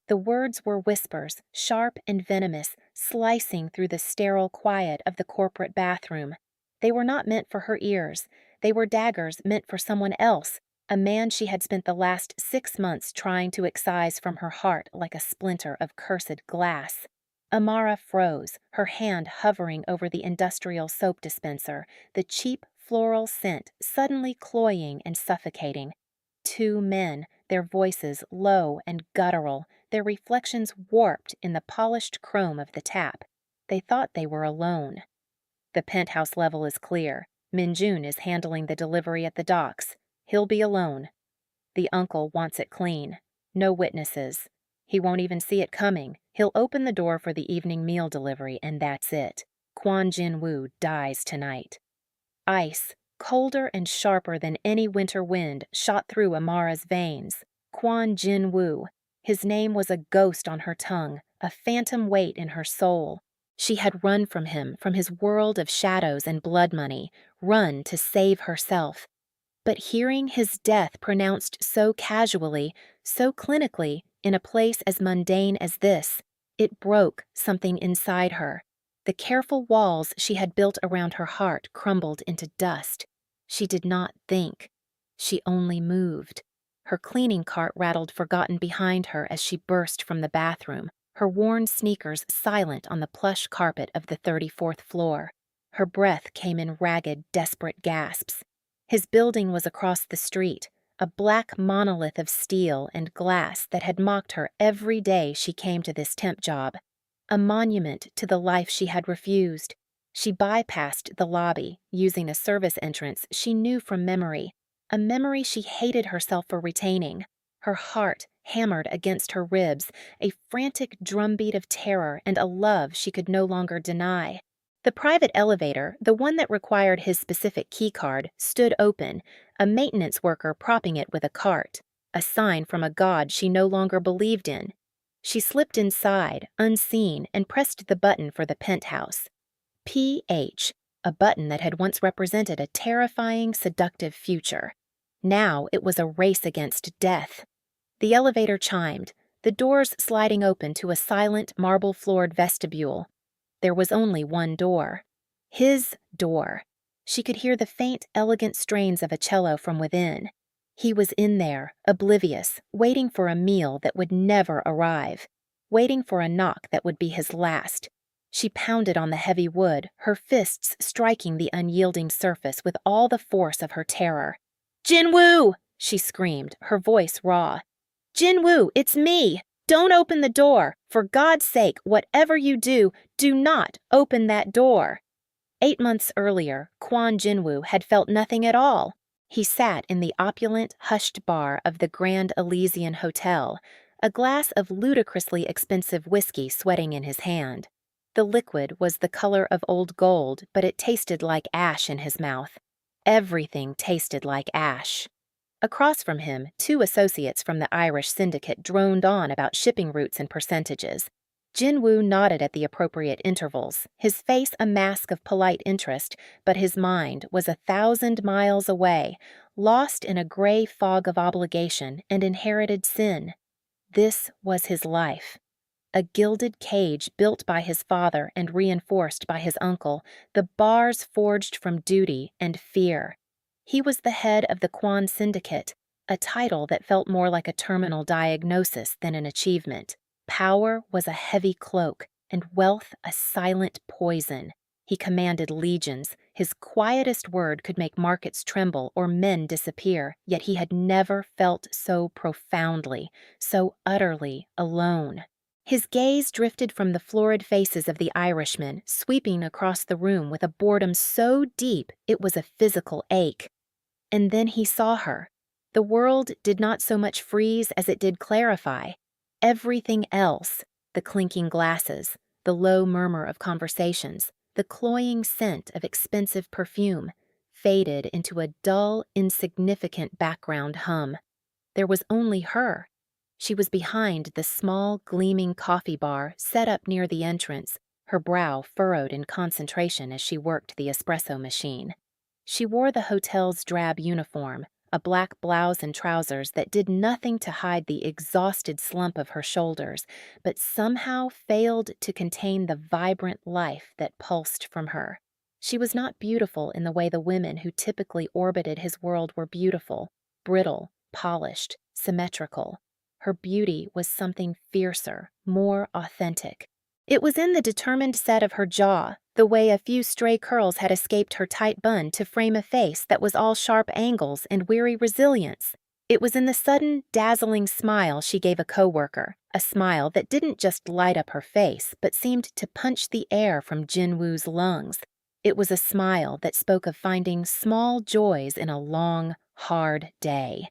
The words were whispers, sharp and venomous, slicing through the sterile quiet of the corporate bathroom. They were not meant for her ears. They were daggers meant for someone else, a man she had spent the last 6 months trying to excise from her heart like a splinter of cursed glass. Amara froze, her hand hovering over the industrial soap dispenser, the cheap floral scent suddenly cloying and suffocating. Two men, their voices low and guttural, their reflections warped in the polished chrome of the tap. They thought they were alone. The penthouse level is clear. Minjun is handling the delivery at the docks. He'll be alone. The uncle wants it clean. No witnesses. He won't even see it coming. He'll open the door for the evening meal delivery, and that's it. Kwon Jin-woo dies tonight. Ice, colder and sharper than any winter wind, shot through Amara's veins. Kwon Jin-woo. His name was a ghost on her tongue, a phantom weight in her soul. She had run from him, from his world of shadows and blood money, run to save herself. But hearing his death pronounced so casually, so clinically, in a place as mundane as this, it broke something inside her. The careful walls she had built around her heart crumbled into dust. She did not think. She only moved. Her cleaning cart rattled forgotten behind her as she burst from the bathroom, her worn sneakers silent on the plush carpet of the 34th floor. Her breath came in ragged, desperate gasps. His building was across the street, a black monolith of steel and glass that had mocked her every day she came to this temp job. A monument to the life she had refused. She bypassed the lobby, using a service entrance she knew from memory, a memory she hated herself for retaining. Her heart hammered against her ribs, a frantic drumbeat of terror and a love she could no longer deny. The private elevator, the one that required his specific keycard, stood open, a maintenance worker propping it with a cart, a sign from a god she no longer believed in. She slipped inside, unseen, and pressed the button for the penthouse. PH, a button that had once represented a terrifying, seductive future. Now it was a race against death. The elevator chimed, the doors sliding open to a silent, marble-floored vestibule. There was only one door. His door. She could hear the faint, elegant strains of a cello from within. He was in there, oblivious, waiting for a meal that would never arrive, waiting for a knock that would be his last. She pounded on the heavy wood, her fists striking the unyielding surface with all the force of her terror. "Jin-woo!" she screamed, her voice raw. "Jin-woo, it's me! Don't open the door! For God's sake, whatever you do, do not open that door!" 8 months earlier, Kwon Jin-woo had felt nothing at all. He sat in the opulent, hushed bar of the Grand Elysian Hotel, a glass of ludicrously expensive whiskey sweating in his hand. The liquid was the color of old gold, but it tasted like ash in his mouth. Everything tasted like ash. Across from him, 2 associates from the Irish syndicate droned on about shipping routes and percentages. Jin-woo nodded at the appropriate intervals, his face a mask of polite interest, but his mind was 1,000 miles away, lost in a gray fog of obligation and inherited sin. This was his life. A gilded cage built by his father and reinforced by his uncle, the bars forged from duty and fear. He was the head of the Kwon Syndicate, a title that felt more like a terminal diagnosis than an achievement. Power was a heavy cloak, and wealth a silent poison. He commanded legions. His quietest word could make markets tremble or men disappear, yet he had never felt so profoundly, so utterly alone. His gaze drifted from the florid faces of the Irishmen, sweeping across the room with a boredom so deep it was a physical ache. And then he saw her. The world did not so much freeze as it did clarify. Everything else, the clinking glasses, the low murmur of conversations, the cloying scent of expensive perfume, faded into a dull, insignificant background hum. There was only her. She was behind the small, gleaming coffee bar set up near the entrance, her brow furrowed in concentration as she worked the espresso machine. She wore the hotel's drab uniform, a black blouse and trousers that did nothing to hide the exhausted slump of her shoulders, but somehow failed to contain the vibrant life that pulsed from her. She was not beautiful in the way the women who typically orbited his world were beautiful, brittle, polished, symmetrical. Her beauty was something fiercer, more authentic. It was in the determined set of her jaw, the way a few stray curls had escaped her tight bun to frame a face that was all sharp angles and weary resilience. It was in the sudden, dazzling smile she gave a coworker, a smile that didn't just light up her face but seemed to punch the air from Jinwoo's lungs. It was a smile that spoke of finding small joys in a long, hard day.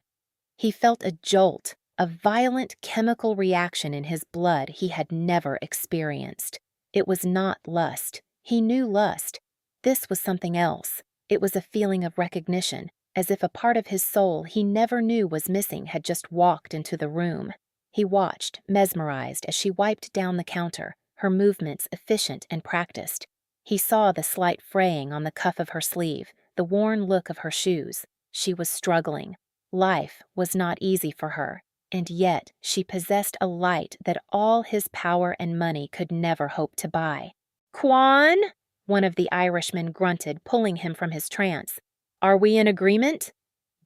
He felt a jolt, a violent chemical reaction in his blood he had never experienced. It was not lust. He knew lust. This was something else. It was a feeling of recognition, as if a part of his soul he never knew was missing had just walked into the room. He watched, mesmerized, as she wiped down the counter, her movements efficient and practiced. He saw the slight fraying on the cuff of her sleeve, the worn look of her shoes. She was struggling. Life was not easy for her, and yet she possessed a light that all his power and money could never hope to buy. "Quan?" one of the Irishmen grunted, pulling him from his trance. "Are we in agreement?"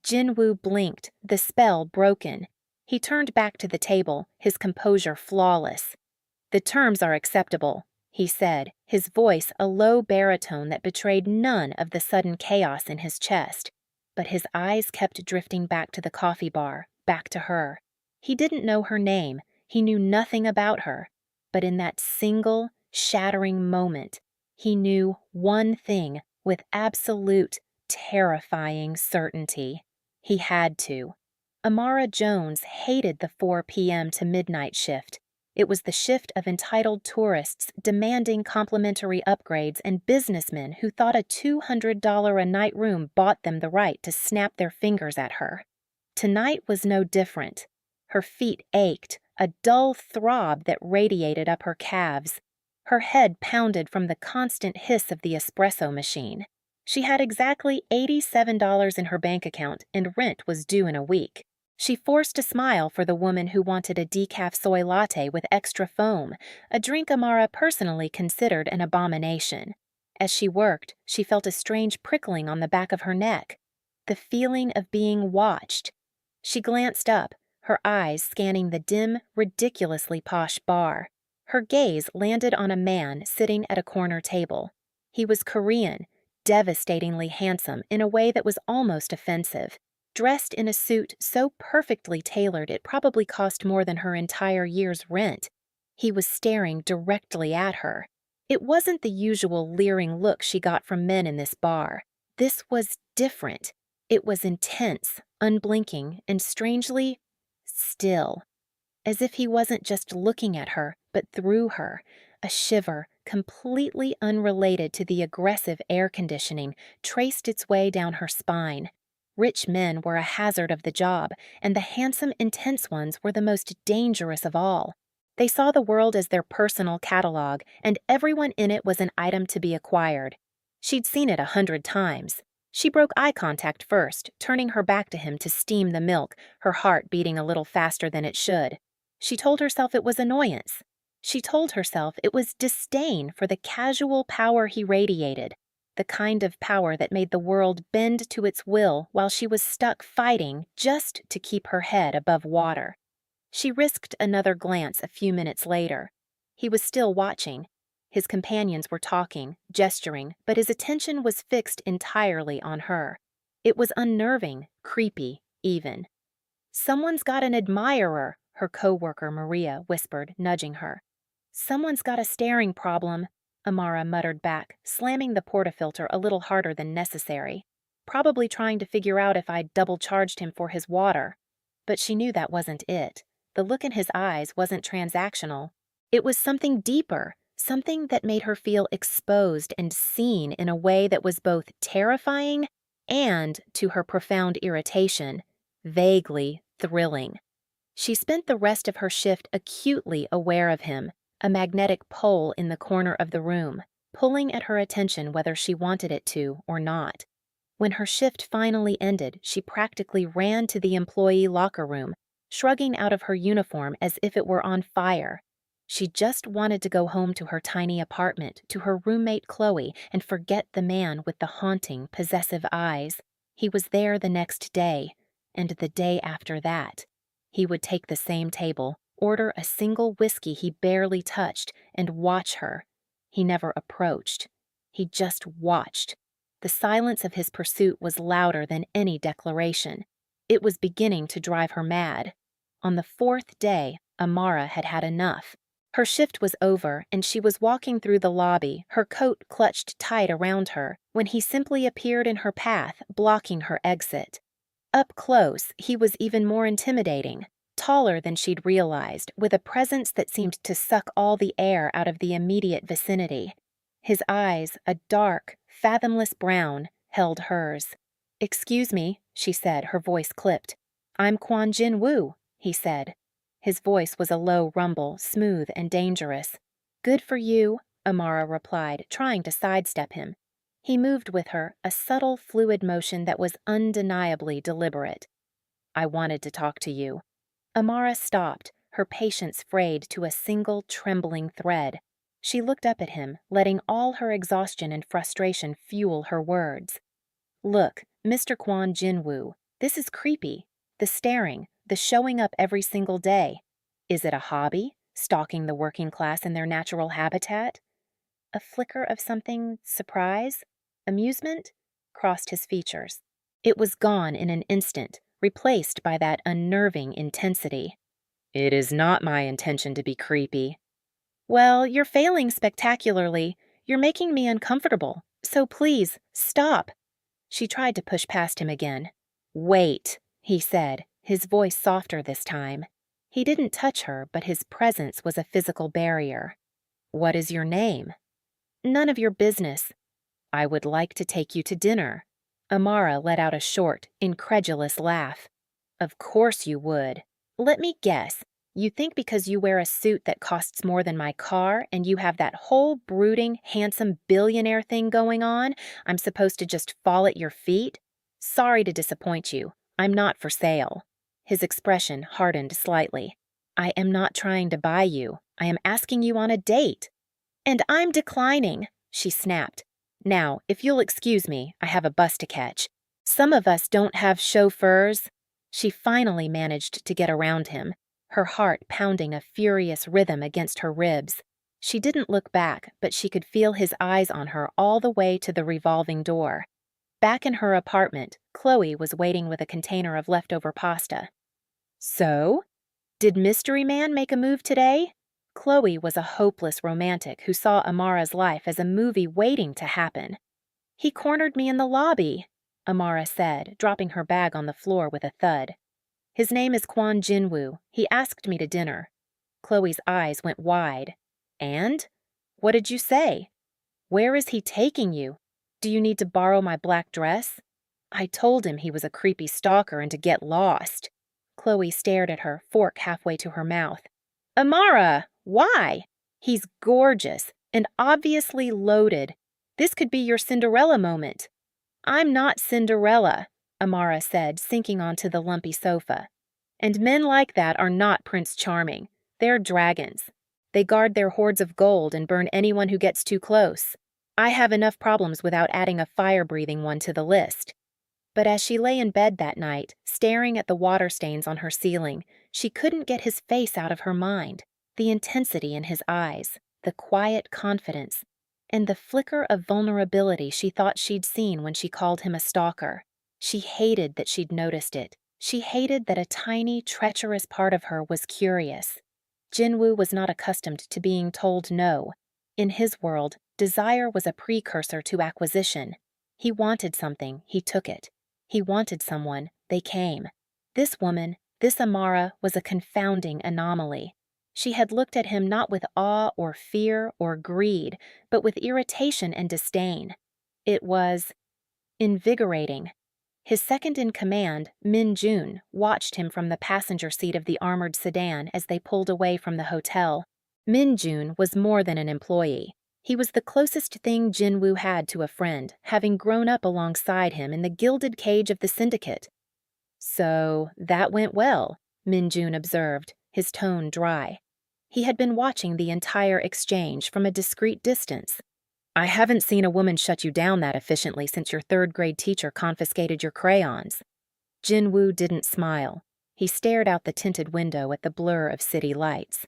Jinwoo blinked, the spell broken. He turned back to the table, his composure flawless. "The terms are acceptable," he said, his voice a low baritone that betrayed none of the sudden chaos in his chest. But his eyes kept drifting back to the coffee bar, back to her. He didn't know her name, he knew nothing about her. But in that single, shattering moment, he knew one thing with absolute, terrifying certainty. He had to. Amara Jones hated the 4 p.m. to midnight shift. It was the shift of entitled tourists demanding complimentary upgrades and businessmen who thought a $200 a night room bought them the right to snap their fingers at her. Tonight was no different. Her feet ached, a dull throb that radiated up her calves. Her head pounded from the constant hiss of the espresso machine. She had exactly $87 in her bank account and rent was due in a week. She forced a smile for the woman who wanted a decaf soy latte with extra foam, a drink Amara personally considered an abomination. As she worked, she felt a strange prickling on the back of her neck. The feeling of being watched. She glanced up, her eyes scanning the dim, ridiculously posh bar. Her gaze landed on a man sitting at a corner table. He was Korean, devastatingly handsome in a way that was almost offensive. Dressed in a suit so perfectly tailored it probably cost more than her entire year's rent. He was staring directly at her. It wasn't the usual leering look she got from men in this bar. This was different. It was intense, unblinking, and strangely still. As if he wasn't just looking at her, but through her. A shiver, completely unrelated to the aggressive air conditioning, traced its way down her spine. Rich men were a hazard of the job, and the handsome, intense ones were the most dangerous of all. They saw the world as their personal catalog, and everyone in it was an item to be acquired. She'd seen it 100 times. She broke eye contact first, turning her back to him to steam the milk, her heart beating a little faster than it should. She told herself it was annoyance. She told herself it was disdain for the casual power he radiated. The kind of power that made the world bend to its will while she was stuck fighting just to keep her head above water. She risked another glance a few minutes later. He was still watching. His companions were talking, gesturing, but his attention was fixed entirely on her. It was unnerving, creepy, even. "Someone's got an admirer," her coworker Maria whispered, nudging her. "Someone's got a staring problem," Amara muttered back, slamming the portafilter a little harder than necessary. Probably trying to figure out if I'd double-charged him for his water. But she knew that wasn't it. The look in his eyes wasn't transactional. It was something deeper, something that made her feel exposed and seen in a way that was both terrifying and, to her profound irritation, vaguely thrilling. She spent the rest of her shift acutely aware of him, a magnetic pole in the corner of the room, pulling at her attention whether she wanted it to or not. When her shift finally ended, she practically ran to the employee locker room, shrugging out of her uniform as if it were on fire. She just wanted to go home to her tiny apartment, to her roommate Chloe, and forget the man with the haunting, possessive eyes. He was there the next day, and the day after that. He would take the same table, order a single whiskey he barely touched, and watch her. He never approached. He just watched. The silence of his pursuit was louder than any declaration. It was beginning to drive her mad. On the fourth day, Amara had had enough. Her shift was over, and she was walking through the lobby, her coat clutched tight around her, when he simply appeared in her path, blocking her exit. Up close, he was even more intimidating, taller than she'd realized, with a presence that seemed to suck all the air out of the immediate vicinity. His eyes, a dark, fathomless brown, held hers. "Excuse me," she said, her voice clipped. "I'm Kwon Jin Woo," he said. His voice was a low rumble, smooth and dangerous. "Good for you," Amara replied, trying to sidestep him. He moved with her, a subtle, fluid motion that was undeniably deliberate. "I wanted to talk to you." Amara stopped, her patience frayed to a single, trembling thread. She looked up at him, letting all her exhaustion and frustration fuel her words. "Look, Mr. Kwon Jinwoo, this is creepy. The staring, the showing up every single day. Is it a hobby, stalking the working class in their natural habitat?" A flicker of something, surprise, amusement, crossed his features. It was gone in an instant, replaced by that unnerving intensity. "It is not my intention to be creepy." "Well, you're failing spectacularly. You're making me uncomfortable. So please, stop." She tried to push past him again. "Wait," he said, his voice softer this time. He didn't touch her, but his presence was a physical barrier. "What is your name?" "None of your business." "I would like to take you to dinner." Amara let out a short, incredulous laugh. "Of course you would. Let me guess. You think because you wear a suit that costs more than my car and you have that whole brooding, handsome billionaire thing going on, I'm supposed to just fall at your feet? Sorry to disappoint you. I'm not for sale." His expression hardened slightly. "I am not trying to buy you. I am asking you on a date." "And I'm declining," she snapped. "Now, if you'll excuse me, I have a bus to catch. Some of us don't have chauffeurs." She finally managed to get around him, her heart pounding a furious rhythm against her ribs. She didn't look back, but she could feel his eyes on her all the way to the revolving door. Back in her apartment, Chloe was waiting with a container of leftover pasta. "So? Did Mystery Man make a move today?" Chloe was a hopeless romantic who saw Amara's life as a movie waiting to happen. "He cornered me in the lobby," Amara said, dropping her bag on the floor with a thud. "His name is Kwon Jinwoo. He asked me to dinner." Chloe's eyes went wide. "And? What did you say? Where is he taking you? Do you need to borrow my black dress?" "I told him he was a creepy stalker and to get lost." Chloe stared at her, fork halfway to her mouth. "Amara! Why? He's gorgeous and obviously loaded. This could be your Cinderella moment." "I'm not Cinderella," Amara said, sinking onto the lumpy sofa. "And men like that are not Prince Charming. They're dragons. They guard their hoards of gold and burn anyone who gets too close. I have enough problems without adding a fire-breathing one to the list." But as she lay in bed that night, staring at the water stains on her ceiling, she couldn't get his face out of her mind, the intensity in his eyes, the quiet confidence, and the flicker of vulnerability she thought she'd seen when she called him a stalker. She hated that she'd noticed it. She hated that a tiny, treacherous part of her was curious. Jinwoo was not accustomed to being told no. In his world, desire was a precursor to acquisition. He wanted something, he took it. He wanted someone, they came. This woman, this Amara, was a confounding anomaly. She had looked at him not with awe or fear or greed, but with irritation and disdain. It was invigorating. His second-in-command, Min Jun, watched him from the passenger seat of the armored sedan as they pulled away from the hotel. Min Jun was more than an employee. He was the closest thing Jinwoo had to a friend, having grown up alongside him in the gilded cage of the syndicate. "So, that went well," Minjun observed, his tone dry. He had been watching the entire exchange from a discreet distance. "I haven't seen a woman shut you down that efficiently since your third-grade teacher confiscated your crayons." Jinwoo didn't smile. He stared out the tinted window at the blur of city lights.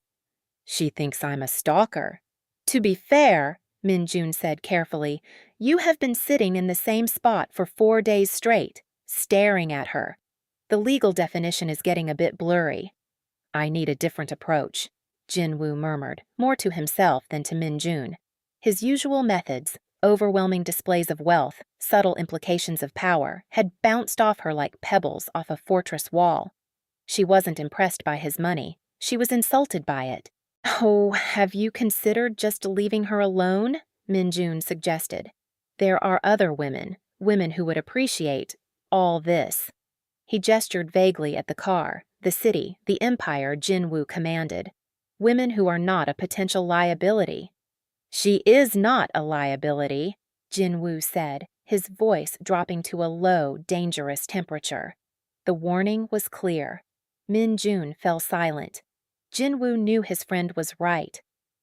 "She thinks I'm a stalker." "To be fair," Minjun said carefully, "you have been sitting in the same spot for 4 days straight, staring at her. The legal definition is getting a bit blurry." "I need a different approach," Jinwoo murmured, more to himself than to Minjun. His usual methods, overwhelming displays of wealth, subtle implications of power, had bounced off her like pebbles off a fortress wall. She wasn't impressed by his money. She was insulted by it. "Oh, have you considered just leaving her alone?" Minjun suggested. "There are other women who would appreciate all this." He gestured vaguely at the car, the city, the empire Jinwoo commanded. "Women who are not a potential liability." "She is not a liability," Jinwoo said, his voice dropping to a low, dangerous temperature. The warning was clear. Minjun fell silent. Jinwoo knew his friend was right.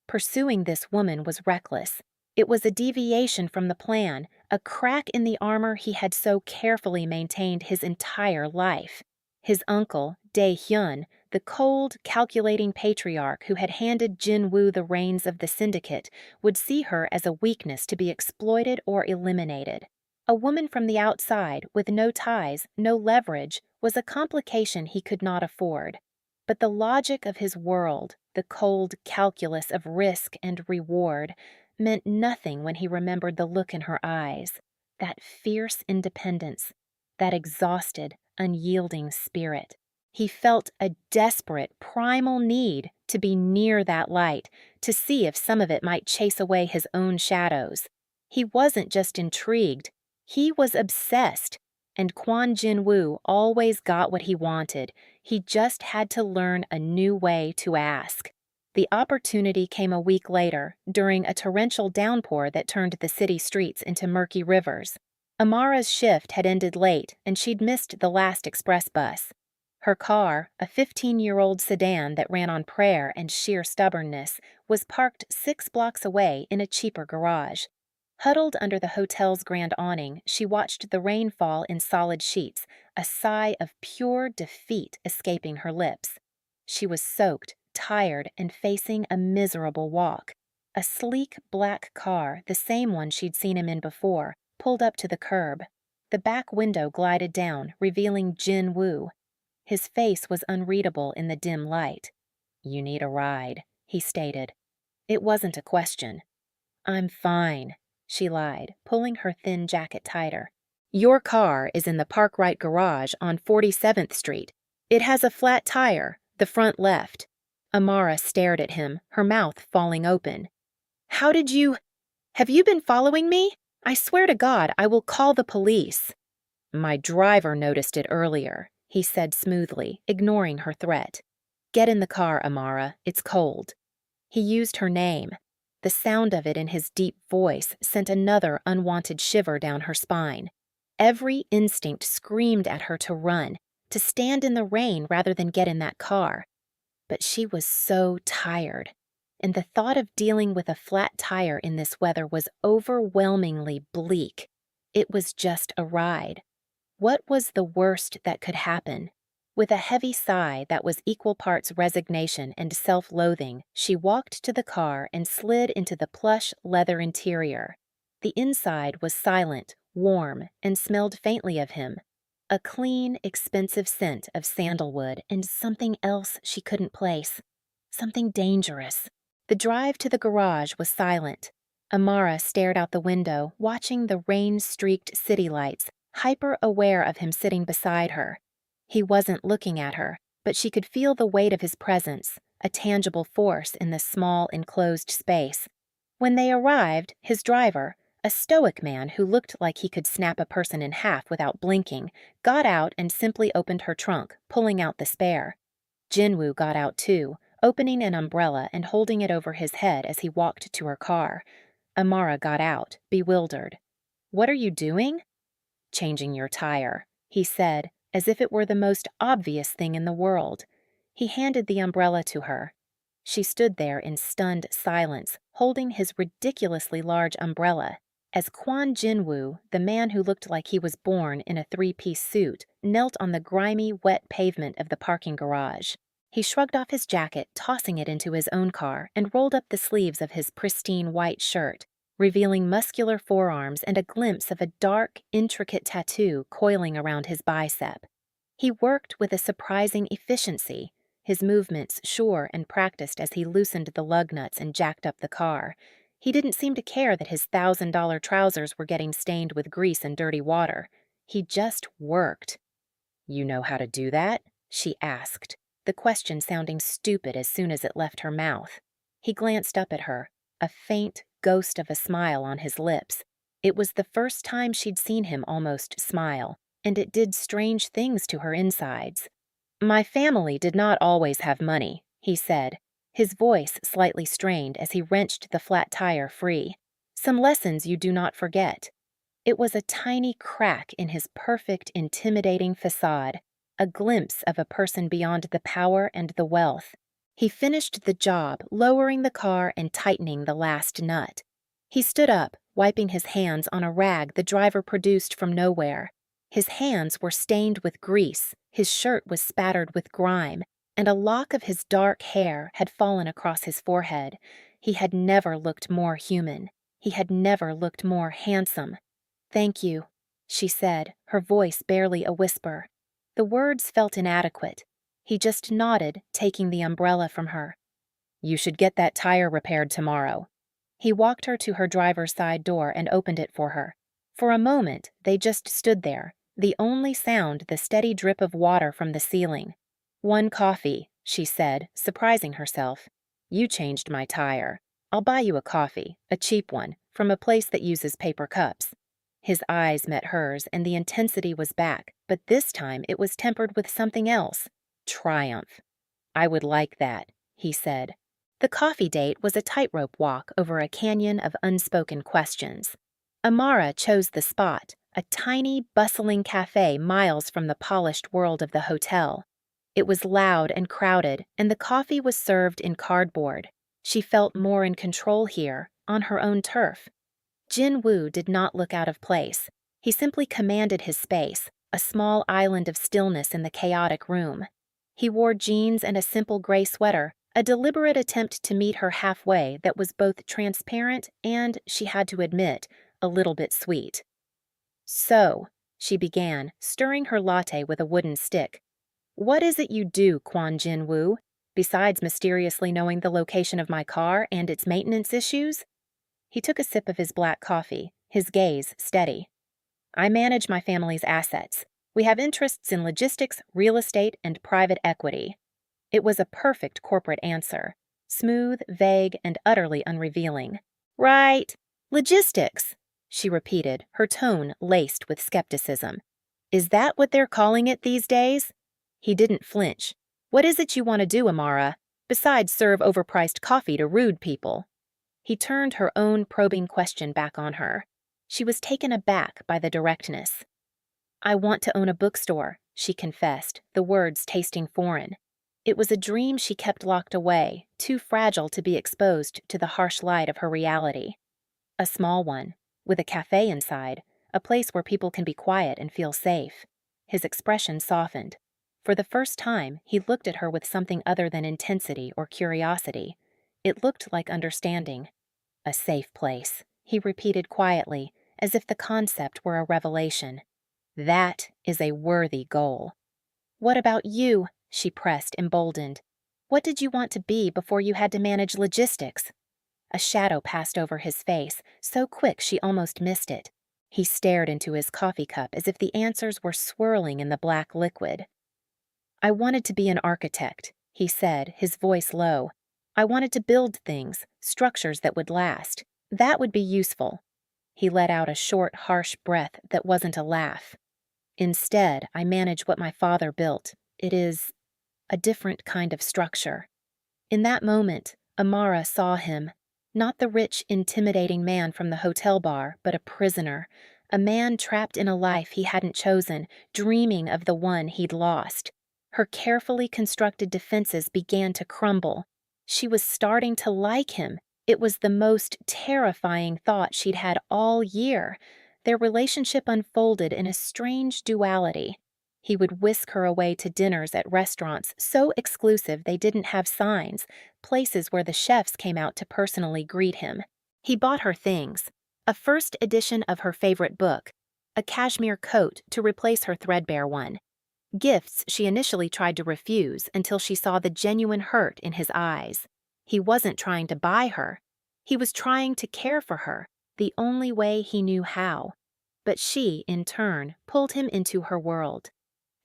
Pursuing this woman was reckless. It was a deviation from the plan, a crack in the armor he had so carefully maintained his entire life. His uncle, Dae-hyun, the cold, calculating patriarch who had handed Jinwoo the reins of the syndicate, would see her as a weakness to be exploited or eliminated. A woman from the outside, with no ties, no leverage, was a complication he could not afford. But the logic of his world, the cold calculus of risk and reward, meant nothing when he remembered the look in her eyes, that fierce independence, that exhausted, unyielding spirit. He felt a desperate, primal need to be near that light, to see if some of it might chase away his own shadows. He wasn't just intrigued, he was obsessed. And Kwon Jinwoo always got what he wanted. He just had to learn a new way to ask. The opportunity came a week later, during a torrential downpour that turned the city streets into murky rivers. Amara's shift had ended late, and she'd missed the last express bus. Her car, a 15-year-old sedan that ran on prayer and sheer stubbornness, was parked 6 blocks away in a cheaper garage. Huddled under the hotel's grand awning, she watched the rain fall in solid sheets, a sigh of pure defeat escaping her lips. She was soaked, tired, and facing a miserable walk. A sleek black car, the same one she'd seen him in before, pulled up to the curb. The back window glided down, revealing Jinwoo. His face was unreadable in the dim light. "You need a ride," he stated. It wasn't a question. "I'm fine," she lied, pulling her thin jacket tighter. "Your car is in the Park-Right garage on 47th Street. It has a flat tire, the front left." Amara stared at him, her mouth falling open. "How did you... Have you been following me? I swear to God, I will call the police." "My driver noticed it earlier," he said smoothly, ignoring her threat. "Get in the car, Amara. It's cold." He used her name. The sound of it in his deep voice sent another unwanted shiver down her spine. Every instinct screamed at her to run, to stand in the rain rather than get in that car. But she was so tired, and the thought of dealing with a flat tire in this weather was overwhelmingly bleak. It was just a ride. What was the worst that could happen? With a heavy sigh that was equal parts resignation and self-loathing, she walked to the car and slid into the plush leather interior. The inside was silent, warm, and smelled faintly of him. A clean, expensive scent of sandalwood and something else she couldn't place. Something dangerous. The drive to the garage was silent. Amara stared out the window, watching the rain-streaked city lights, hyper-aware of him sitting beside her. He wasn't looking at her, but she could feel the weight of his presence, a tangible force in the small, enclosed space. When they arrived, his driver, a stoic man who looked like he could snap a person in half without blinking, got out and simply opened her trunk, pulling out the spare. Jinwoo got out too, opening an umbrella and holding it over his head as he walked to her car. Amara got out, bewildered. "What are you doing?" "Changing your tire," he said, as if it were the most obvious thing in the world. He handed the umbrella to her. She stood there in stunned silence, holding his ridiculously large umbrella, as Kwon Jinwoo, the man who looked like he was born in a three-piece suit, knelt on the grimy, wet pavement of the parking garage. He shrugged off his jacket, tossing it into his own car, and rolled up the sleeves of his pristine white shirt, revealing muscular forearms and a glimpse of a dark, intricate tattoo coiling around his bicep. He worked with a surprising efficiency, his movements sure and practiced as he loosened the lug nuts and jacked up the car. He didn't seem to care that his $1,000 trousers were getting stained with grease and dirty water. He just worked. "You know how to do that?" she asked, the question sounding stupid as soon as it left her mouth. He glanced up at her, a faint ghost of a smile on his lips. It was the first time she'd seen him almost smile, and it did strange things to her insides. "My family did not always have money," he said, his voice slightly strained as he wrenched the flat tire free. "Some lessons you do not forget." It was a tiny crack in his perfect, intimidating facade, a glimpse of a person beyond the power and the wealth. He finished the job, lowering the car and tightening the last nut. He stood up, wiping his hands on a rag the driver produced from nowhere. His hands were stained with grease, his shirt was spattered with grime, and a lock of his dark hair had fallen across his forehead. He had never looked more human. He had never looked more handsome. "Thank you," she said, her voice barely a whisper. The words felt inadequate. He just nodded, taking the umbrella from her. "You should get that tire repaired tomorrow." He walked her to her driver's side door and opened it for her. For a moment, they just stood there, the only sound the steady drip of water from the ceiling. "One coffee," she said, surprising herself. "You changed my tire. I'll buy you a coffee, a cheap one, from a place that uses paper cups." His eyes met hers, and the intensity was back, but this time it was tempered with something else. Triumph. "I would like that," he said. The coffee date was a tightrope walk over a canyon of unspoken questions. Amara chose the spot, a tiny, bustling cafe miles from the polished world of the hotel. It was loud and crowded, and the coffee was served in cardboard. She felt more in control here, on her own turf. Jin Woo did not look out of place. He simply commanded his space, a small island of stillness in the chaotic room. He wore jeans and a simple gray sweater, a deliberate attempt to meet her halfway that was both transparent and, she had to admit, a little bit sweet. "So," she began, stirring her latte with a wooden stick. "What is it you do, Kwon Jin Woo, besides mysteriously knowing the location of my car and its maintenance issues?" He took a sip of his black coffee, his gaze steady. "I manage my family's assets. We have interests in logistics, real estate, and private equity." It was a perfect corporate answer, smooth, vague, and utterly unrevealing. "Right. Logistics," she repeated, her tone laced with skepticism. "Is that what they're calling it these days?" He didn't flinch. "What is it you want to do, Amara, besides serve overpriced coffee to rude people?" He turned her own probing question back on her. She was taken aback by the directness. "I want to own a bookstore," she confessed, the words tasting foreign. It was a dream she kept locked away, too fragile to be exposed to the harsh light of her reality. "A small one, with a cafe inside, a place where people can be quiet and feel safe." His expression softened. For the first time, he looked at her with something other than intensity or curiosity. It looked like understanding. "A safe place," he repeated quietly, as if the concept were a revelation. "That is a worthy goal." "What about you?" she pressed, emboldened. "What did you want to be before you had to manage logistics?" A shadow passed over his face, so quick she almost missed it. He stared into his coffee cup as if the answers were swirling in the black liquid. "I wanted to be an architect," he said, his voice low. "I wanted to build things, structures that would last. That would be useful." He let out a short, harsh breath that wasn't a laugh. "Instead, I manage what my father built. It is a different kind of structure." In that moment, Amara saw him. Not the rich, intimidating man from the hotel bar, but a prisoner. A man trapped in a life he hadn't chosen, dreaming of the one he'd lost. Her carefully constructed defenses began to crumble. She was starting to like him. It was the most terrifying thought she'd had all year. Their relationship unfolded in a strange duality. He would whisk her away to dinners at restaurants so exclusive they didn't have signs, places where the chefs came out to personally greet him. He bought her things: a first edition of her favorite book, a cashmere coat to replace her threadbare one, gifts she initially tried to refuse until she saw the genuine hurt in his eyes. He wasn't trying to buy her. He was trying to care for her, the only way he knew how. But she, in turn, pulled him into her world.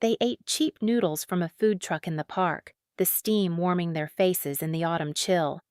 They ate cheap noodles from a food truck in the park, the steam warming their faces in the autumn chill.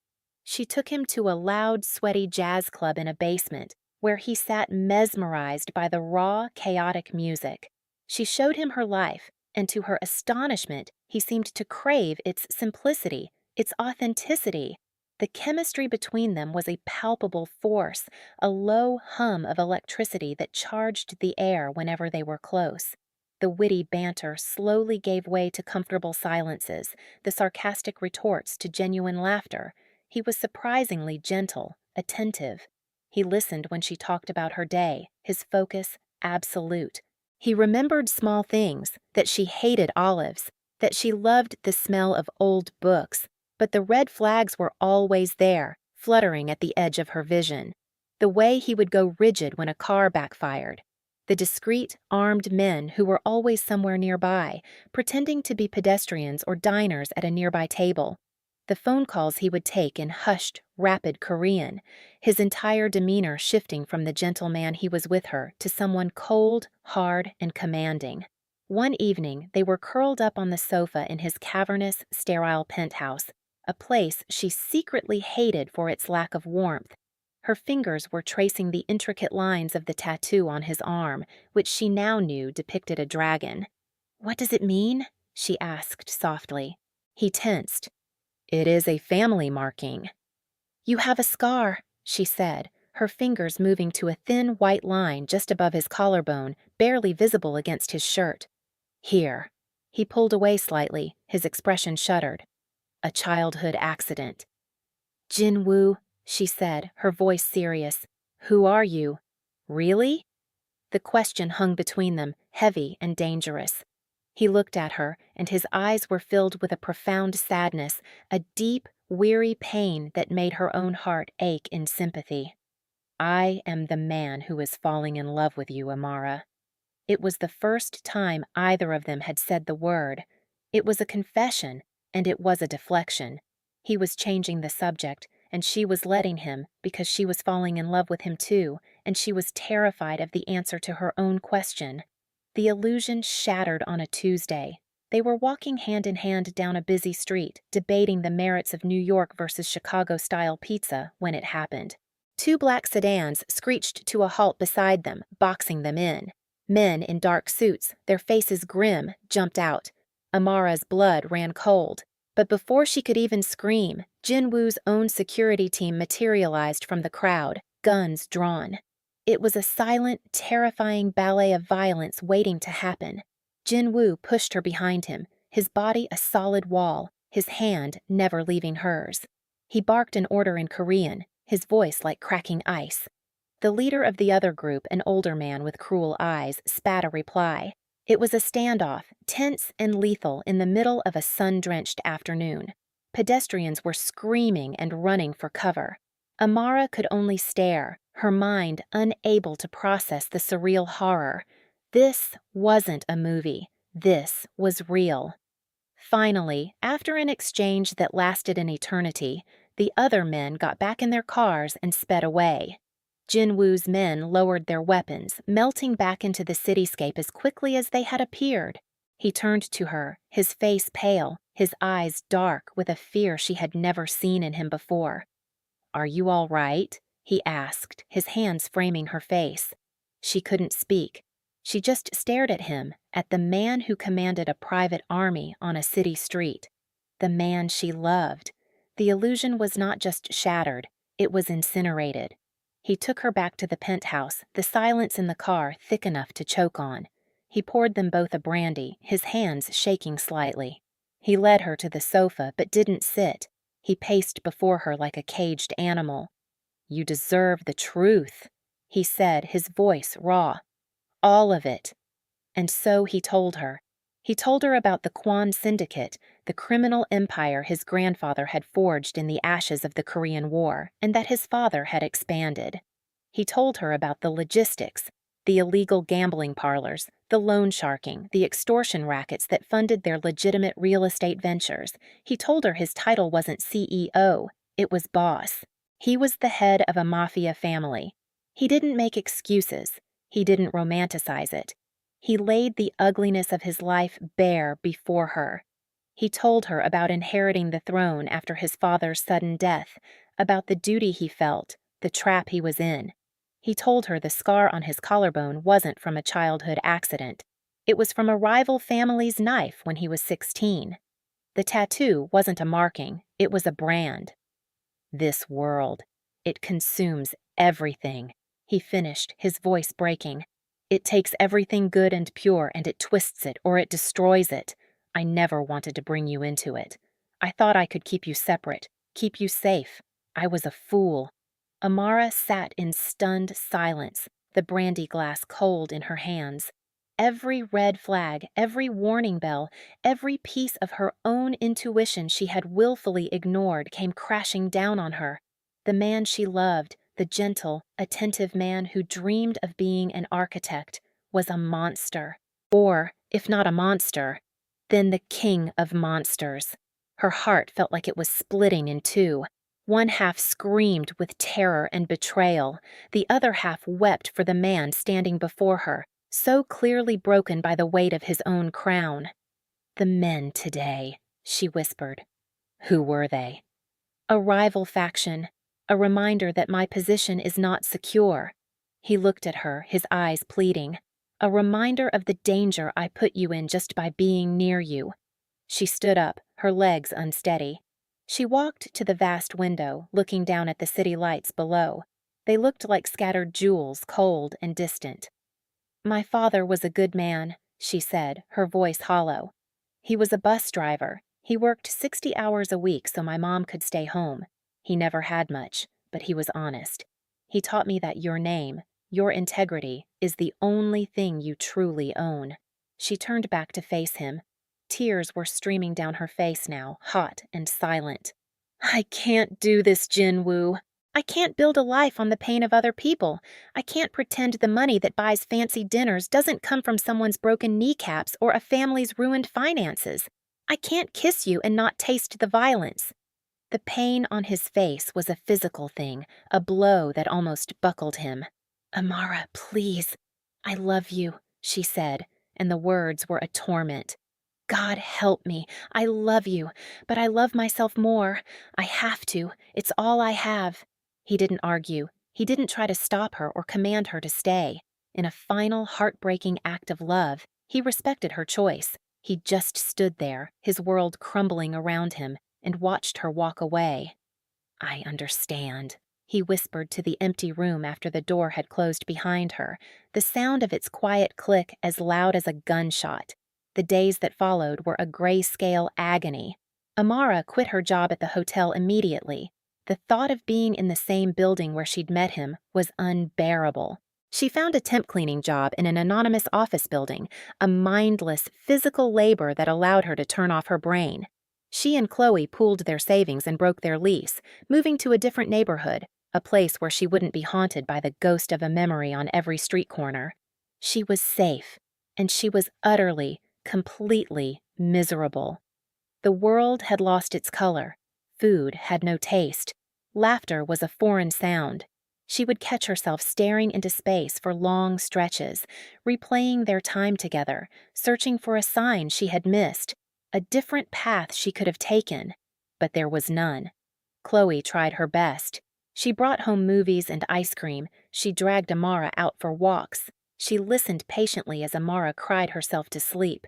She took him to a loud, sweaty jazz club in a basement, where he sat mesmerized by the raw, chaotic music. She showed him her life, and to her astonishment, he seemed to crave its simplicity, its authenticity. The chemistry between them was a palpable force, a low hum of electricity that charged the air whenever they were close. The witty banter slowly gave way to comfortable silences, the sarcastic retorts to genuine laughter. He was surprisingly gentle, attentive. He listened when she talked about her day, his focus absolute. He remembered small things, that she hated olives, that she loved the smell of old books, but the red flags were always there, fluttering at the edge of her vision. The way he would go rigid when a car backfired. The discreet, armed men who were always somewhere nearby, pretending to be pedestrians or diners at a nearby table. The phone calls he would take in hushed, rapid Korean, his entire demeanor shifting from the gentle man he was with her to someone cold, hard, and commanding. One evening, they were curled up on the sofa in his cavernous, sterile penthouse, a place she secretly hated for its lack of warmth. Her fingers were tracing the intricate lines of the tattoo on his arm, which she now knew depicted a dragon. "What does it mean?" she asked softly. He tensed. "It is a family marking." "You have a scar," she said, her fingers moving to a thin white line just above his collarbone, barely visible against his shirt. "Here." He pulled away slightly, his expression shuddered. "A childhood accident." "Jin-woo," she said, her voice serious. "Who are you?" "Really?" The question hung between them, heavy and dangerous. He looked at her, and his eyes were filled with a profound sadness, a deep, weary pain that made her own heart ache in sympathy. "I am the man who is falling in love with you, Amara." It was the first time either of them had said the word. It was a confession, and it was a deflection. He was changing the subject, and she was letting him because she was falling in love with him too, and she was terrified of the answer to her own question. The illusion shattered on a Tuesday. They were walking hand in hand down a busy street, debating the merits of New York versus Chicago-style pizza when it happened. Two black sedans screeched to a halt beside them, boxing them in. Men in dark suits, their faces grim, jumped out. Amara's blood ran cold. But before she could even scream, Jin-woo's own security team materialized from the crowd, guns drawn. It was a silent, terrifying ballet of violence waiting to happen. Jin-woo pushed her behind him, his body a solid wall, his hand never leaving hers. He barked an order in Korean, his voice like cracking ice. The leader of the other group, an older man with cruel eyes, spat a reply. It was a standoff, tense and lethal in the middle of a sun-drenched afternoon. Pedestrians were screaming and running for cover. Amara could only stare, her mind unable to process the surreal horror. This wasn't a movie. This was real. Finally, after an exchange that lasted an eternity, the other men got back in their cars and sped away. Jin-woo's men lowered their weapons, melting back into the cityscape as quickly as they had appeared. He turned to her, his face pale, his eyes dark with a fear she had never seen in him before. "Are you all right?" he asked, his hands framing her face. She couldn't speak. She just stared at him, at the man who commanded a private army on a city street. The man she loved. The illusion was not just shattered, It was incinerated. He took her back to the penthouse, the silence in the car thick enough to choke on. He poured them both a brandy, his hands shaking slightly. He led her to the sofa, but didn't sit. He paced before her like a caged animal. "You deserve the truth," he said, his voice raw. "All of it." And so he told her. He told her about the Kwan Syndicate, the criminal empire his grandfather had forged in the ashes of the Korean War, and that his father had expanded. He told her about the logistics, the illegal gambling parlors, the loan sharking, the extortion rackets that funded their legitimate real estate ventures. He told her his title wasn't CEO, it was boss. He was the head of a mafia family. He didn't make excuses. He didn't romanticize it. He laid the ugliness of his life bare before her. He told her about inheriting the throne after his father's sudden death, about the duty he felt, the trap he was in. He told her the scar on his collarbone wasn't from a childhood accident. It was from a rival family's knife when he was 16. The tattoo wasn't a marking, it was a brand. "This world, it consumes everything," he finished, his voice breaking. "It takes everything good and pure and it twists it or it destroys it. I never wanted to bring you into it. I thought I could keep you separate, keep you safe. I was a fool." Amara sat in stunned silence, the brandy glass cold in her hands. Every red flag, every warning bell, every piece of her own intuition she had willfully ignored came crashing down on her. The man she loved, the gentle, attentive man who dreamed of being an architect, was a monster. Or, if not a monster, then the king of monsters. Her heart felt like it was splitting in two. One half screamed with terror and betrayal. The other half wept for the man standing before her, so clearly broken by the weight of his own crown. "The men today," she whispered. "Who were they?" "A rival faction. A reminder that my position is not secure." He looked at her, his eyes pleading. "A reminder of the danger I put you in just by being near you." She stood up, her legs unsteady. She walked to the vast window, looking down at the city lights below. They looked like scattered jewels, cold and distant. "My father was a good man," she said, her voice hollow. "He was a bus driver. He worked 60 hours a week so my mom could stay home. He never had much, but he was honest. He taught me that your name, your integrity, is the only thing you truly own." She turned back to face him. Tears were streaming down her face now, hot and silent. "I can't do this, Jinwoo. I can't build a life on the pain of other people. I can't pretend the money that buys fancy dinners doesn't come from someone's broken kneecaps or a family's ruined finances. I can't kiss you and not taste the violence." The pain on his face was a physical thing, a blow that almost buckled him. "Amara, please. I love you," she said, and the words were a torment. "God help me. I love you, but I love myself more. I have to. It's all I have." He didn't argue. He didn't try to stop her or command her to stay. In a final, heartbreaking act of love, he respected her choice. He just stood there, his world crumbling around him, and watched her walk away. "I understand," he whispered to the empty room after the door had closed behind her, the sound of its quiet click as loud as a gunshot. The days that followed were a grayscale agony. Amara quit her job at the hotel immediately. The thought of being in the same building where she'd met him was unbearable. She found a temp cleaning job in an anonymous office building, a mindless, physical labor that allowed her to turn off her brain. She and Chloe pooled their savings and broke their lease, moving to a different neighborhood, a place where she wouldn't be haunted by the ghost of a memory on every street corner. She was safe, and she was utterly, completely miserable. The world had lost its color. Food had no taste. Laughter was a foreign sound. She would catch herself staring into space for long stretches, replaying their time together, searching for a sign she had missed, a different path she could have taken. But there was none. Chloe tried her best. She brought home movies and ice cream. She dragged Amara out for walks. She listened patiently as Amara cried herself to sleep.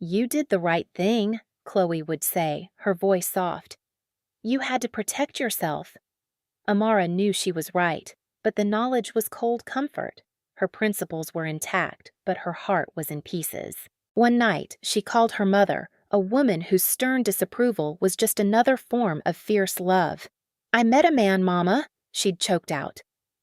"You did the right thing," Chloe would say, her voice soft. "You had to protect yourself." Amara knew she was right, but the knowledge was cold comfort. Her principles were intact, but her heart was in pieces. One night, she called her mother, a woman whose stern disapproval was just another form of fierce love. "I met a man, Mama," she'd choked out.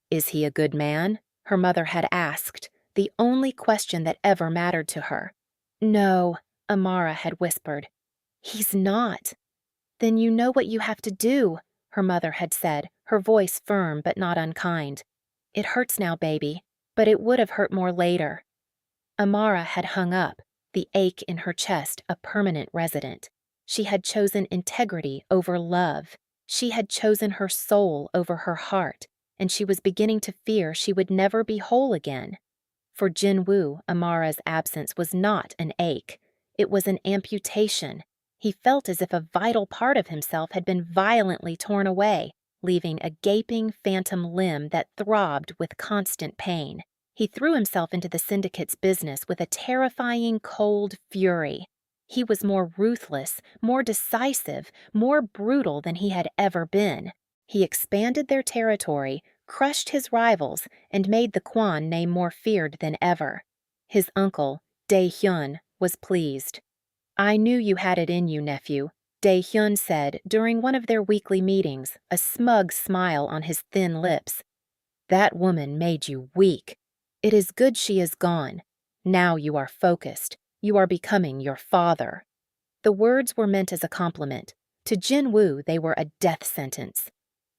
"Is he a good man?" her mother had asked, the only question that ever mattered to her. "No," Amara had whispered. "He's not." "Then you know what you have to do," her mother had said, her voice firm but not unkind. "It hurts now, baby, but it would have hurt more later." Amara had hung up, the ache in her chest a permanent resident. She had chosen integrity over love. She had chosen her soul over her heart, and she was beginning to fear she would never be whole again. For Jinwoo, Amara's absence was not an ache. It was an amputation. He felt as if a vital part of himself had been violently torn away, leaving a gaping phantom limb that throbbed with constant pain. He threw himself into the syndicate's business with a terrifying cold fury. He was more ruthless, more decisive, more brutal than he had ever been. He expanded their territory, crushed his rivals, and made the Kwan name more feared than ever. His uncle, Dae-hyun, was pleased. "I knew you had it in you, nephew," Dae-hyun said during one of their weekly meetings, a smug smile on his thin lips. "That woman made you weak. It is good she is gone. Now you are focused. You are becoming your father." The words were meant as a compliment. To Jinwoo, they were a death sentence.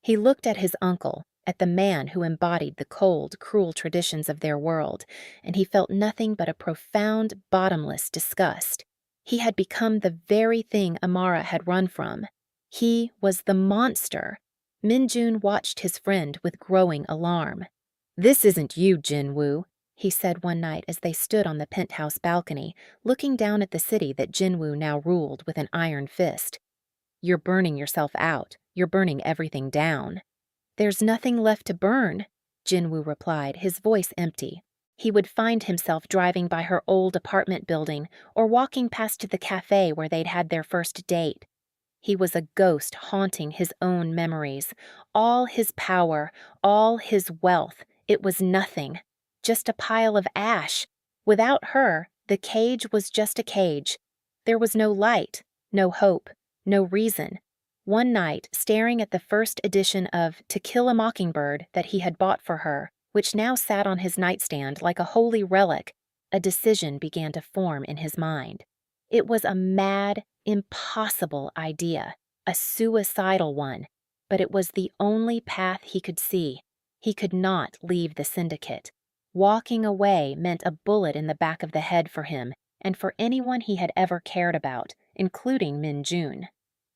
He looked at his uncle, at the man who embodied the cold, cruel traditions of their world, and he felt nothing but a profound, bottomless disgust. He had become the very thing Amara had run from. He was the monster. Minjun watched his friend with growing alarm. "This isn't you, Jinwoo," he said one night as they stood on the penthouse balcony, looking down at the city that Jinwoo now ruled with an iron fist. "You're burning yourself out. You're burning everything down." "There's nothing left to burn," Jinwoo replied, his voice empty. He would find himself driving by her old apartment building or walking past the cafe where they'd had their first date. He was a ghost haunting his own memories. All his power, all his wealth, it was nothing. Just a pile of ash. Without her, the cage was just a cage. There was no light, no hope, no reason. One night, staring at the first edition of To Kill a Mockingbird that he had bought for her, which now sat on his nightstand like a holy relic, a decision began to form in his mind. It was a mad, impossible idea, a suicidal one, but it was the only path he could see. He could not leave the syndicate. Walking away meant a bullet in the back of the head for him and for anyone he had ever cared about, including Min-jun.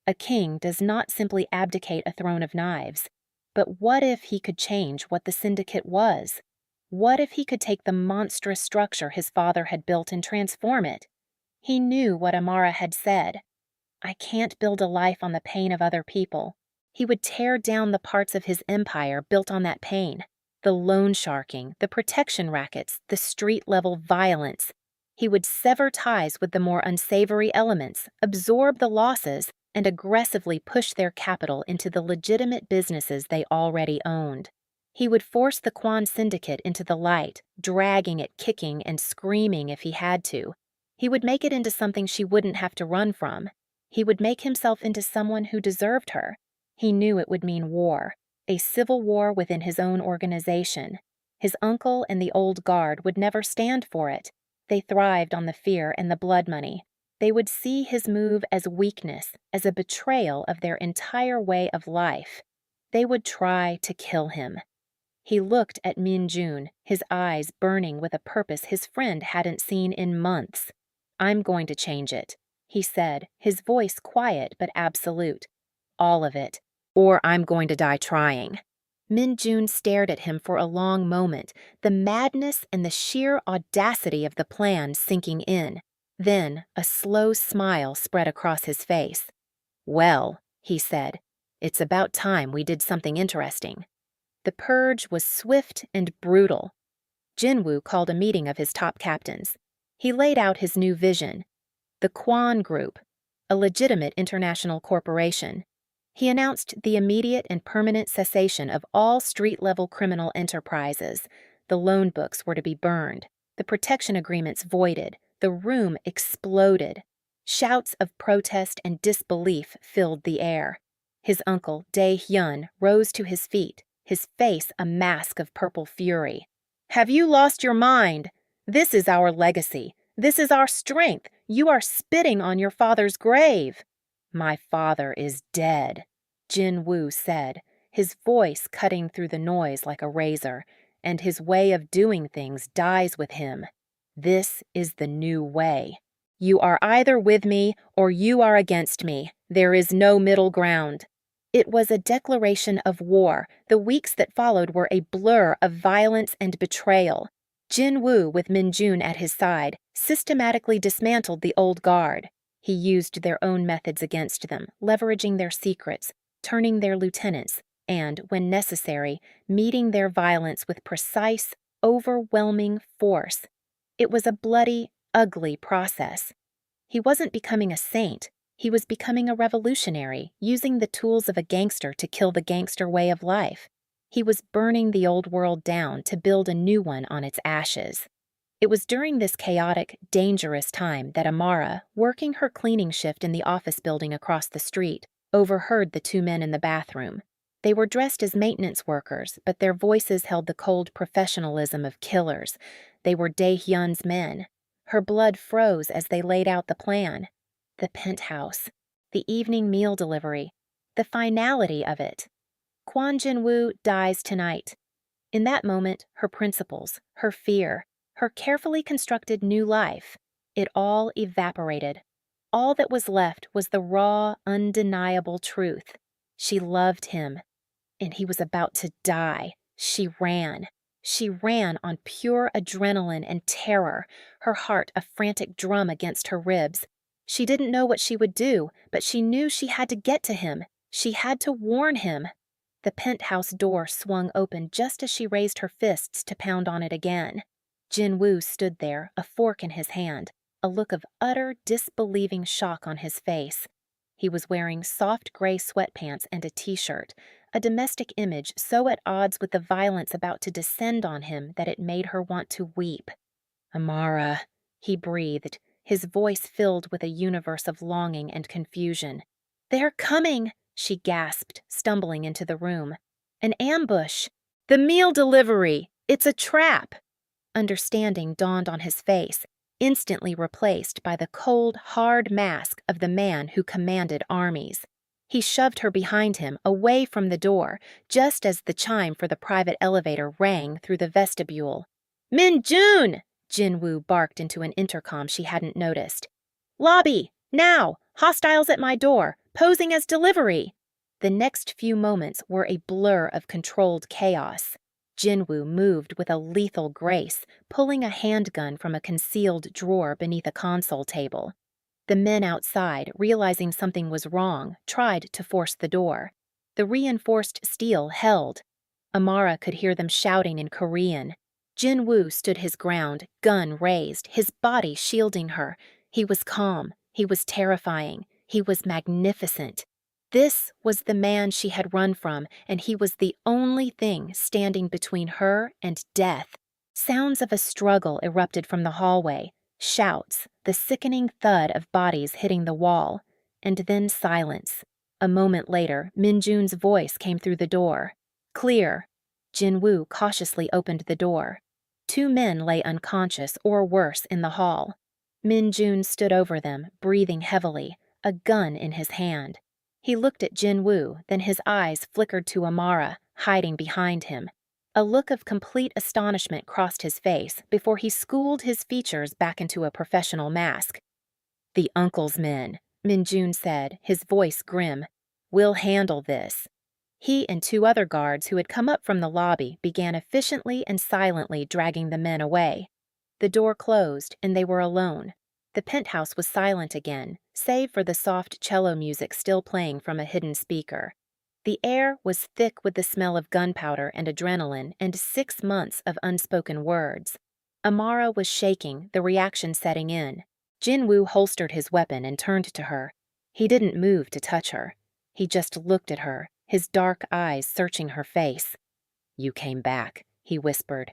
A king does not simply abdicate a throne of knives. But what if he could change what the syndicate was? What if he could take the monstrous structure his father had built and transform it? He knew what Amara had said. "I can't build a life on the pain of other people." He would tear down the parts of his empire built on that pain. The loan sharking, the protection rackets, the street-level violence. He would sever ties with the more unsavory elements, absorb the losses, and aggressively push their capital into the legitimate businesses they already owned. He would force the Kwan Syndicate into the light, dragging it kicking and screaming if he had to. He would make it into something she wouldn't have to run from. He would make himself into someone who deserved her. He knew it would mean war, a civil war within his own organization. His uncle and the old guard would never stand for it. They thrived on the fear and the blood money. They would see his move as weakness, as a betrayal of their entire way of life. They would try to kill him. He looked at Min-jun, his eyes burning with a purpose his friend hadn't seen in months. "I'm going to change it," he said, his voice quiet but absolute. "All of it. Or I'm going to die trying." Min-jun stared at him for a long moment, the madness and the sheer audacity of the plan sinking in. Then a slow smile spread across his face. "Well," he said, "it's about time we did something interesting." The purge was swift and brutal. Jinwoo called a meeting of his top captains. He laid out his new vision. The Kwan Group, a legitimate international corporation. He announced the immediate and permanent cessation of all street-level criminal enterprises. The loan books were to be burned, the protection agreements voided, the room exploded. Shouts of protest and disbelief filled the air. His uncle, Dae-hyun, rose to his feet, his face a mask of purple fury. "Have you lost your mind? This is our legacy. This is our strength. You are spitting on your father's grave." "My father is dead," Jin-woo said, his voice cutting through the noise like a razor, "and his way of doing things dies with him. This is the new way. You are either with me or you are against me. There is no middle ground." It was a declaration of war. The weeks that followed were a blur of violence and betrayal. Jin-woo, with Min-jun at his side, systematically dismantled the old guard. He used their own methods against them, leveraging their secrets, turning their lieutenants, and, when necessary, meeting their violence with precise, overwhelming force. It was a bloody, ugly process. He wasn't becoming a saint. He was becoming a revolutionary, using the tools of a gangster to kill the gangster way of life. He was burning the old world down to build a new one on its ashes. It was during this chaotic, dangerous time that Amara, working her cleaning shift in the office building across the street, overheard the two men in the bathroom. They were dressed as maintenance workers, but their voices held the cold professionalism of killers. They were Dae-hyun's men. Her blood froze as they laid out the plan. The penthouse, the evening meal delivery, the finality of it. Kwon Jin-woo dies tonight. In that moment, her principles, her fear, her carefully constructed new life, it all evaporated. All that was left was the raw, undeniable truth. She loved him, and he was about to die. She ran. She ran on pure adrenaline and terror, her heart a frantic drum against her ribs. She didn't know what she would do, but she knew she had to get to him. She had to warn him. The penthouse door swung open just as she raised her fists to pound on it again. Jin-woo stood there, a fork in his hand, a look of utter, disbelieving shock on his face. He was wearing soft gray sweatpants and a t-shirt, a domestic image so at odds with the violence about to descend on him that it made her want to weep. "Amara," he breathed, his voice filled with a universe of longing and confusion. "They're coming," she gasped, stumbling into the room. "An ambush! The meal delivery! It's a trap!" Understanding dawned on his face, instantly replaced by the cold, hard mask of the man who commanded armies. He shoved her behind him, away from the door, just as the chime for the private elevator rang through the vestibule. "Min-jun!" Jin-woo barked into an intercom she hadn't noticed. "Lobby! Now! Hostiles at my door! Posing as delivery!" The next few moments were a blur of controlled chaos. Jin-woo moved with a lethal grace, pulling a handgun from a concealed drawer beneath a console table. The men outside, realizing something was wrong, tried to force the door. The reinforced steel held. Amara could hear them shouting in Korean. Jin-woo stood his ground, gun raised, his body shielding her. He was calm. He was terrifying. He was magnificent. This was the man she had run from, and he was the only thing standing between her and death. Sounds of a struggle erupted from the hallway. Shouts, the sickening thud of bodies hitting the wall, and then silence. A moment later, Min-jun's voice came through the door. Clear. Jin-woo cautiously opened the door. 2 men lay unconscious or worse in the hall. Min-jun stood over them, breathing heavily, a gun in his hand. He looked at Jin-woo, then his eyes flickered to Amara, hiding behind him. A look of complete astonishment crossed his face before he schooled his features back into a professional mask. "The uncle's men," Min-jun said, his voice grim. "We'll handle this." He and 2 other guards who had come up from the lobby began efficiently and silently dragging the men away. The door closed, and they were alone. The penthouse was silent again, save for the soft cello music still playing from a hidden speaker. The air was thick with the smell of gunpowder and adrenaline and 6 months of unspoken words. Amara was shaking, the reaction setting in. Jin-woo holstered his weapon and turned to her. He didn't move to touch her. He just looked at her, his dark eyes searching her face. "You came back," he whispered.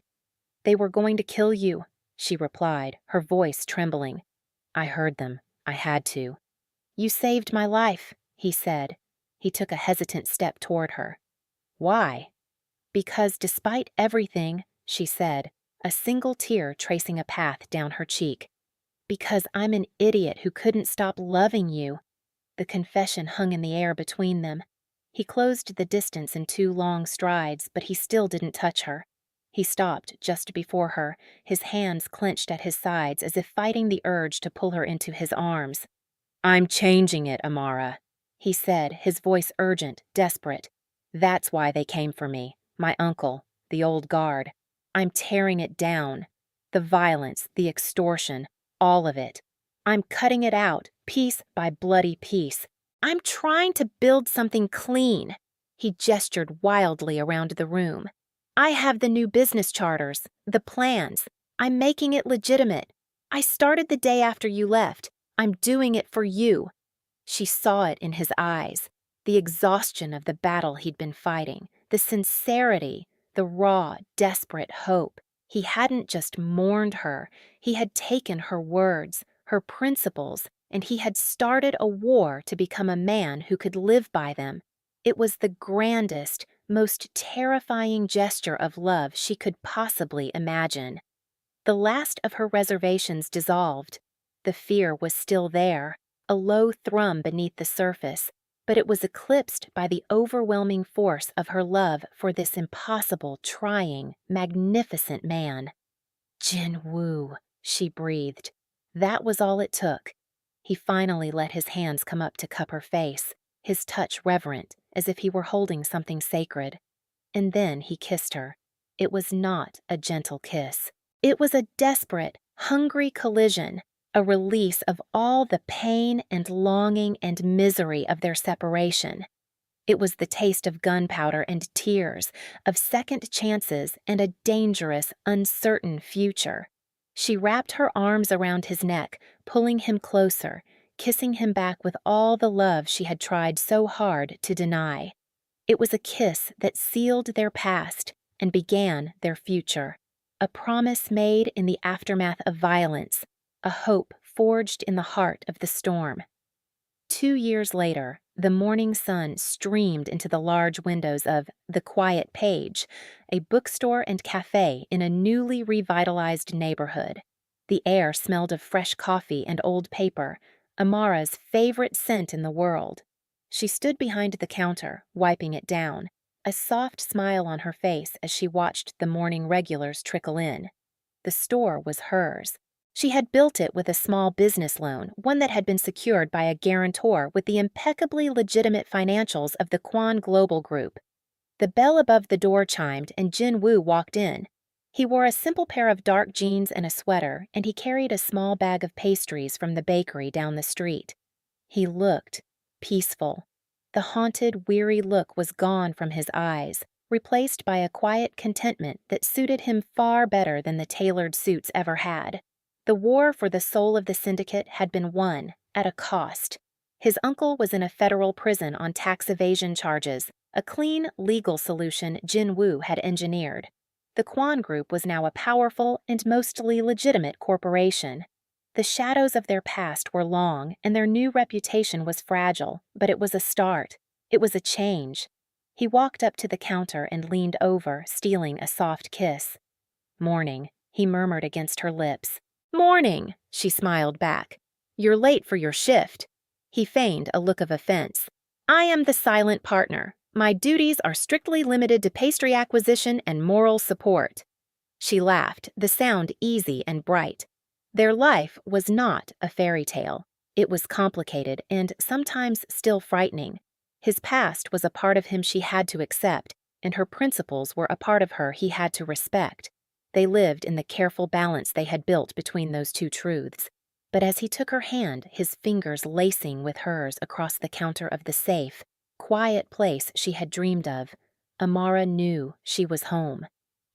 "They were going to kill you," she replied, her voice trembling. "I heard them. I had to." "You saved my life," he said. He took a hesitant step toward her. "Why?" "Because despite everything," she said, a single tear tracing a path down her cheek. "Because I'm an idiot who couldn't stop loving you." The confession hung in the air between them. He closed the distance in 2 long strides, but he still didn't touch her. He stopped just before her, his hands clenched at his sides as if fighting the urge to pull her into his arms. "I'm changing it, Amara," he said, his voice urgent, desperate. "That's why they came for me. My uncle, the old guard. I'm tearing it down. The violence, the extortion, all of it. I'm cutting it out, piece by bloody piece. I'm trying to build something clean." He gestured wildly around the room. "I have the new business charters, the plans. I'm making it legitimate. I started the day after you left. I'm doing it for you." She saw it in his eyes, the exhaustion of the battle he'd been fighting, the sincerity, the raw, desperate hope. He hadn't just mourned her, he had taken her words, her principles, and he had started a war to become a man who could live by them. It was the grandest, most terrifying gesture of love she could possibly imagine. The last of her reservations dissolved. The fear was still there, a low thrum beneath the surface, but it was eclipsed by the overwhelming force of her love for this impossible, trying, magnificent man. "Jin-woo," she breathed. That was all it took. He finally let his hands come up to cup her face, his touch reverent, as if he were holding something sacred. And then he kissed her. It was not a gentle kiss. It was a desperate, hungry collision, a release of all the pain and longing and misery of their separation. It was the taste of gunpowder and tears, of second chances and a dangerous, uncertain future. She wrapped her arms around his neck, pulling him closer, kissing him back with all the love she had tried so hard to deny. It was a kiss that sealed their past and began their future, a promise made in the aftermath of violence, a hope forged in the heart of the storm. 2 years later, the morning sun streamed into the large windows of The Quiet Page, a bookstore and cafe in a newly revitalized neighborhood. The air smelled of fresh coffee and old paper, Amara's favorite scent in the world. She stood behind the counter, wiping it down, a soft smile on her face as she watched the morning regulars trickle in. The store was hers. She had built it with a small business loan, one that had been secured by a guarantor with the impeccably legitimate financials of the Kwan Global Group. The bell above the door chimed and Jin-woo walked in. He wore a simple pair of dark jeans and a sweater, and he carried a small bag of pastries from the bakery down the street. He looked peaceful. The haunted, weary look was gone from his eyes, replaced by a quiet contentment that suited him far better than the tailored suits ever had. The war for the soul of the syndicate had been won, at a cost. His uncle was in a federal prison on tax evasion charges, a clean, legal solution Jin-woo had engineered. The Kwan Group was now a powerful and mostly legitimate corporation. The shadows of their past were long, and their new reputation was fragile, but it was a start. It was a change. He walked up to the counter and leaned over, stealing a soft kiss. "Morning," he murmured against her lips. "Morning," she smiled back. "You're late for your shift." He feigned a look of offense. "I am the silent partner. My duties are strictly limited to pastry acquisition and moral support." She laughed, the sound easy and bright. Their life was not a fairy tale. It was complicated and sometimes still frightening. His past was a part of him she had to accept, and her principles were a part of her he had to respect. They lived in the careful balance they had built between those two truths. But as he took her hand, his fingers lacing with hers across the counter of the safe, quiet place she had dreamed of, Amara knew she was home.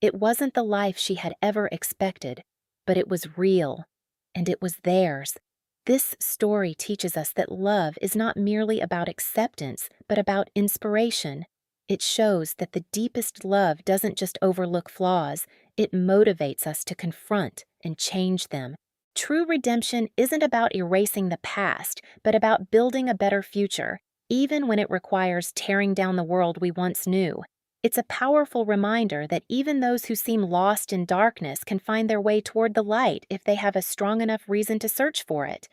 It wasn't the life she had ever expected, but it was real, and it was theirs. This story teaches us that love is not merely about acceptance, but about inspiration. It shows that the deepest love doesn't just overlook flaws, it motivates us to confront and change them. True redemption isn't about erasing the past, but about building a better future, even when it requires tearing down the world we once knew. It's a powerful reminder that even those who seem lost in darkness can find their way toward the light if they have a strong enough reason to search for it.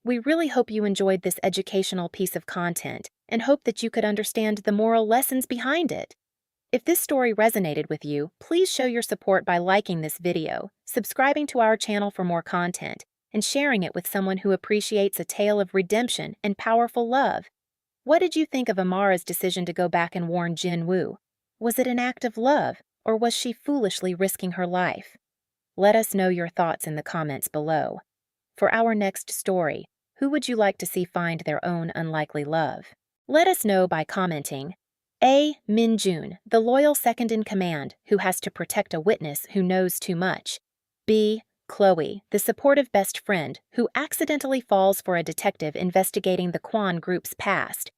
We really hope you enjoyed this educational piece of content and hope that you could understand the moral lessons behind it. If this story resonated with you, please show your support by liking this video, subscribing to our channel for more content, and sharing it with someone who appreciates a tale of redemption and powerful love. What did you think of Amara's decision to go back and warn Jin Woo? Was it an act of love, or was she foolishly risking her life? Let us know your thoughts in the comments below. For our next story, who would you like to see find their own unlikely love? Let us know by commenting. A. Min-jun, the loyal second-in-command who has to protect a witness who knows too much. B. Chloe, the supportive best friend who accidentally falls for a detective investigating the Kwan group's past.